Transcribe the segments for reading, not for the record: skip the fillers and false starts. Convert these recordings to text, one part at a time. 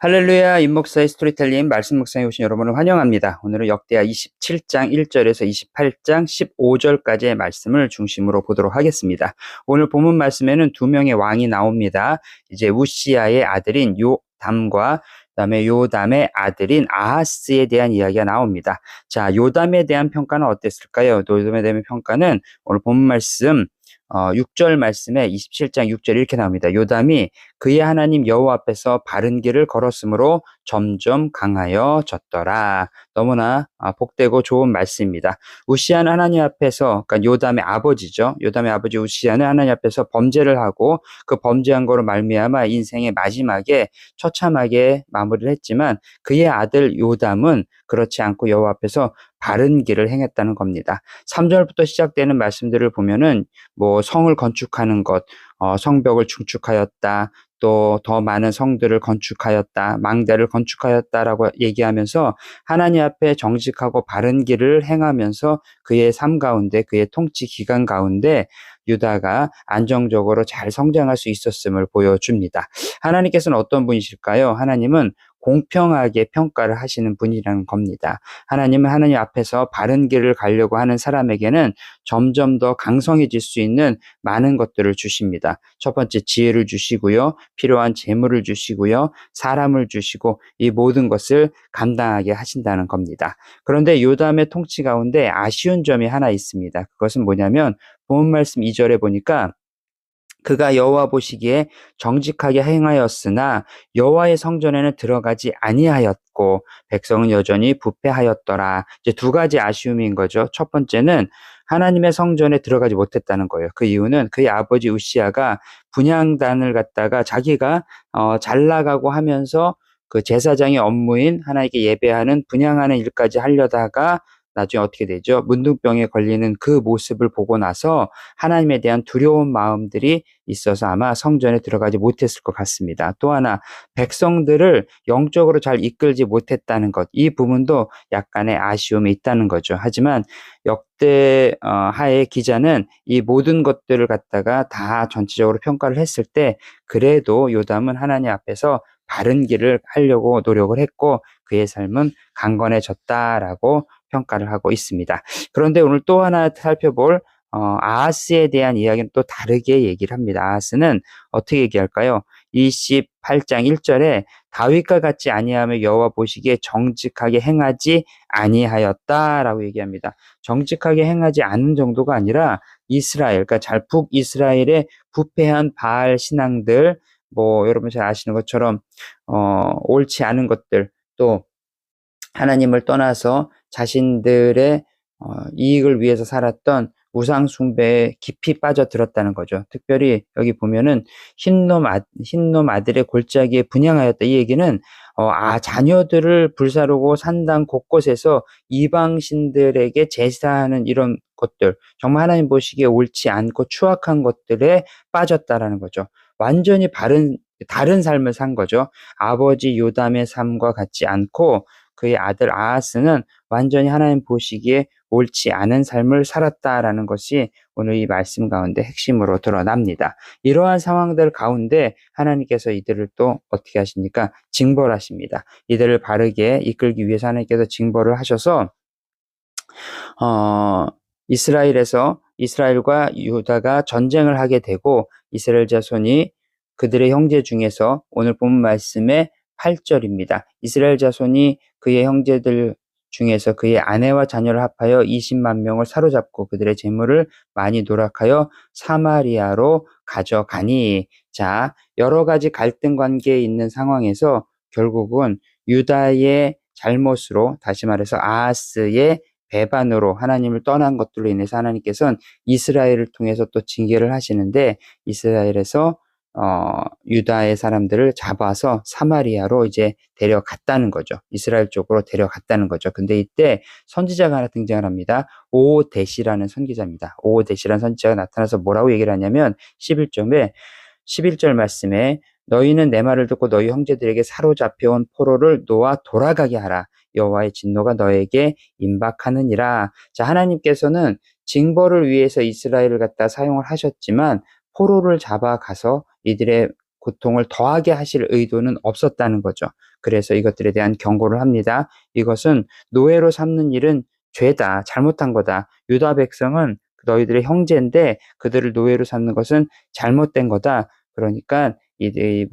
할렐루야, 임목사의 스토리텔링 말씀 묵상에 오신 여러분을 환영합니다. 오늘은 역대하 27장 1절에서 28장 15절까지의 말씀을 중심으로 보도록 하겠습니다. 오늘 본문 말씀에는 두 명의 왕이 나옵니다. 이제 우시아의 아들인 요담과 그다음에 요담의 아들인 아하스에 대한 이야기가 나옵니다. 자, 요담에 대한 평가는 어땠을까요? 요담에 대한 평가는 오늘 본문 말씀 6절 말씀에 27장 6절 이렇게 나옵니다. 요담이 그의 하나님 여호와 앞에서 바른 길을 걸었으므로 점점 강하여졌더라. 너무나 복되고 좋은 말씀입니다. 우시아는 하나님 앞에서, 그러니까 요담의 아버지죠. 요담의 아버지 우시아는 하나님 앞에서 범죄를 하고 그 범죄한 거로 말미암아 인생의 마지막에 처참하게 마무리를 했지만 그의 아들 요담은 그렇지 않고 여호와 앞에서 바른 길을 행했다는 겁니다. 3절부터 시작되는 말씀들을 보면은 뭐 성을 건축하는 것, 성벽을 중축하였다. 또 더 많은 성들을 건축하였다. 망대를 건축하였다라고 얘기하면서 하나님 앞에 정직하고 바른 길을 행하면서 그의 삶 가운데, 그의 통치 기간 가운데 유다가 안정적으로 잘 성장할 수 있었음을 보여줍니다. 하나님께서는 어떤 분이실까요? 하나님은 공평하게 평가를 하시는 분이라는 겁니다. 하나님은 하나님 앞에서 바른 길을 가려고 하는 사람에게는 점점 더 강성해질 수 있는 많은 것들을 주십니다. 첫 번째 지혜를 주시고요. 필요한 재물을 주시고요. 사람을 주시고 이 모든 것을 감당하게 하신다는 겁니다. 그런데 요담의 통치 가운데 아쉬운 점이 하나 있습니다. 그것은 뭐냐면 본문 말씀 2절에 보니까 그가 여호와 보시기에 정직하게 행하였으나 여호와의 성전에는 들어가지 아니하였고 백성은 여전히 부패하였더라. 이제 두 가지 아쉬움인 거죠. 첫 번째는 하나님의 성전에 들어가지 못했다는 거예요. 그 이유는 그의 아버지 우시아가 분향단을 갖다가 자기가 잘 나가고 하면서 그 제사장의 업무인 하나님께 예배하는 분향하는 일까지 하려다가 나중에 어떻게 되죠? 문둥병에 걸리는 그 모습을 보고 나서 하나님에 대한 두려운 마음들이 있어서 아마 성전에 들어가지 못했을 것 같습니다. 또 하나, 백성들을 영적으로 잘 이끌지 못했다는 것, 이 부분도 약간의 아쉬움이 있다는 거죠. 하지만 역대하의 기자는 이 모든 것들을 갖다가 다 전체적으로 평가를 했을 때 그래도 요담은 하나님 앞에서 바른 길을 하려고 노력을 했고 그의 삶은 강건해졌다라고 평가를 하고 있습니다. 그런데 오늘 또 하나 살펴볼 아하스에 대한 이야기는 또 다르게 얘기를 합니다. 아하스는 어떻게 얘기할까요? 28장 1절에 다윗과 같이 아니하며 여호와 보시기에 정직하게 행하지 아니하였다라고 얘기합니다. 정직하게 행하지 않은 정도가 아니라 이스라엘, 그러니까 잘 북이스라엘의 부패한 바알 신앙들, 뭐 여러분 잘 아시는 것처럼 옳지 않은 것들, 또 하나님을 떠나서 자신들의 이익을 위해서 살았던 우상 숭배에 깊이 빠져들었다는 거죠. 특별히 여기 보면은 흰놈 아들의 골짜기에 분향하였다. 이 얘기는 자녀들을 불사르고 산당 곳곳에서 이방신들에게 제사하는 이런 것들, 정말 하나님 보시기에 옳지 않고 추악한 것들에 빠졌다라는 거죠. 완전히 다른 삶을 산 거죠. 아버지 요담의 삶과 같지 않고 그의 아들 아하스는 완전히 하나님 보시기에 옳지 않은 삶을 살았다라는 것이 오늘 이 말씀 가운데 핵심으로 드러납니다. 이러한 상황들 가운데 하나님께서 이들을 또 어떻게 하십니까? 징벌하십니다. 이들을 바르게 이끌기 위해서 하나님께서 징벌을 하셔서 이스라엘과 유다가 전쟁을 하게 되고 이스라엘 자손이 그들의 형제 중에서 오늘 본 말씀의 8절입니다. 이스라엘 자손이 그의 형제들 중에서 그의 아내와 자녀를 합하여 20만 명을 사로잡고 그들의 재물을 많이 노력하여 사마리아로 가져가니. 자, 여러 가지 갈등 관계에 있는 상황에서 결국은 유다의 잘못으로, 다시 말해서 아하스의 배반으로 하나님을 떠난 것들로 인해서 하나님께서는 이스라엘을 통해서 또 징계를 하시는데 이스라엘에서 유다의 사람들을 잡아서 사마리아로 이제 데려갔다는 거죠. 이스라엘 쪽으로 데려갔다는 거죠. 근데 이때 선지자가 하나 등장을 합니다. 오데시라는 선지자입니다. 오데시라는 선지자가 나타나서 뭐라고 얘기를 하냐면 11절 말씀에 너희는 내 말을 듣고 너희 형제들에게 사로잡혀온 포로를 놓아 돌아가게 하라. 여호와의 진노가 너에게 임박하느니라. 자, 하나님께서는 징벌을 위해서 이스라엘을 갖다 사용을 하셨지만 포로를 잡아가서 이들의 고통을 더하게 하실 의도는 없었다는 거죠. 그래서 이것들에 대한 경고를 합니다. 이것은 노예로 삼는 일은 죄다, 잘못한 거다. 유다 백성은 너희들의 형제인데 그들을 노예로 삼는 것은 잘못된 거다. 그러니까 이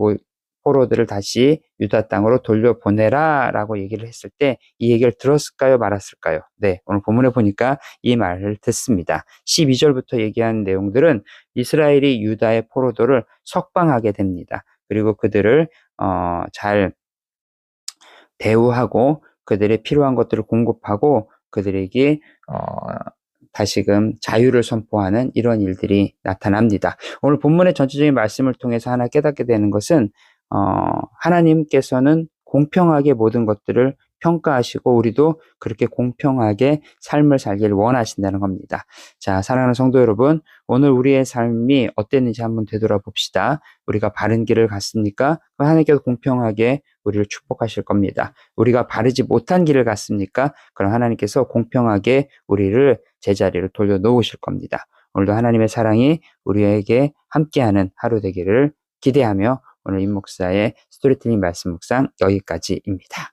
포로들을 다시 유다 땅으로 돌려보내라 라고 얘기를 했을 때 이 얘기를 들었을까요, 말았을까요? 네, 오늘 본문에 보니까 이 말을 듣습니다. 12절부터 얘기한 내용들은 이스라엘이 유다의 포로들을 석방하게 됩니다. 그리고 그들을 잘 대우하고 그들의 필요한 것들을 공급하고 그들에게 다시금 자유를 선포하는 이런 일들이 나타납니다. 오늘 본문의 전체적인 말씀을 통해서 하나 깨닫게 되는 것은 하나님께서는 공평하게 모든 것들을 평가하시고 우리도 그렇게 공평하게 삶을 살기를 원하신다는 겁니다. 자, 사랑하는 성도 여러분, 오늘 우리의 삶이 어땠는지 한번 되돌아봅시다. 우리가 바른 길을 갔습니까? 하나님께서 공평하게 우리를 축복하실 겁니다. 우리가 바르지 못한 길을 갔습니까? 그럼 하나님께서 공평하게 우리를 제자리로 돌려놓으실 겁니다. 오늘도 하나님의 사랑이 우리에게 함께하는 하루 되기를 기대하며 오늘 임 목사의 스토리텔링 말씀 묵상 여기까지입니다.